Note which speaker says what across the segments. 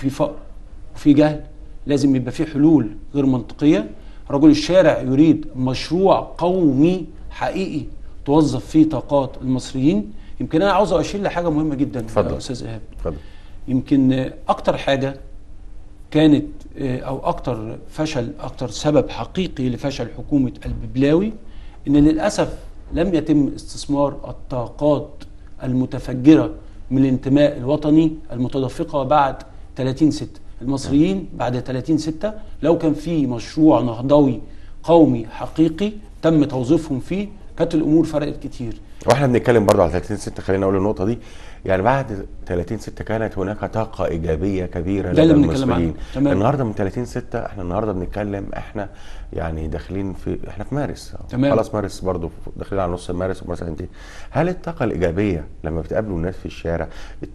Speaker 1: وفي فقر وفي جهل، لازم يبقى في حلول غير منطقيه. رجل الشارع يريد مشروع قومي حقيقي توظف فيه طاقات المصريين. يمكن انا عاوز اشير لحاجه مهمه جدا يا استاذ ايهاب.
Speaker 2: اتفضل.
Speaker 1: يمكن اكتر حاجه كانت او اكتر سبب حقيقي لفشل حكومه الببلاوي ان للاسف لم يتم استثمار الطاقات المتفجره من الانتماء الوطني المتدفقه بعد 30/6. المصريين بعد 30/6 لو كان في مشروع نهضوي قومي حقيقي تم توظيفهم فيه كانت الامور فرقت كتير.
Speaker 2: واحنا بنتكلم برضه على 30/6، خلينا نقول النقطه دي، يعني بعد 30/6 كانت هناك طاقه ايجابيه كبيره لدى المصريين. النهارده من 30/6 احنا النهارده بنتكلم، احنا يعني داخلين احنا في مارس. تمام. خلاص مارس برضه داخلين على نص مارس ومارس هينتهي. هل الطاقه الايجابيه لما بتقابلوا الناس في الشارع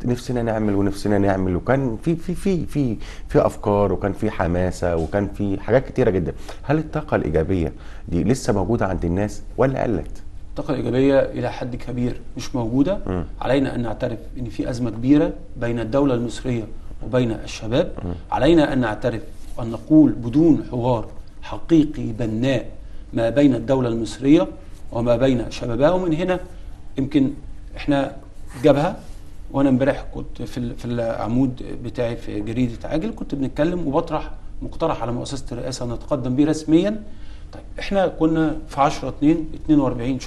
Speaker 2: نفسنا نعمل ونفسنا نعمل، وكان في افكار وكان في حماسه وكان في حاجات كتيره جدا، هل الطاقه الايجابيه دي لسه موجوده عند الناس ولا قلت؟
Speaker 1: الطاقة الإيجابية إلى حد كبير مش موجودة. علينا أن نعترف أن في أزمة كبيرة بين الدولة المصرية وبين الشباب. علينا أن نعترف وأن نقول بدون حوار حقيقي بناء ما بين الدولة المصرية وما بين شبابها. ومن هنا يمكن إحنا جبهة، وأنا امبارح كنت في العمود بتاعي في جريدة عاجل كنت بنتكلم وبطرح مقترح على مؤسسة الرئاسة نتقدم به رسميا. طيب إحنا كنا في 10/2/42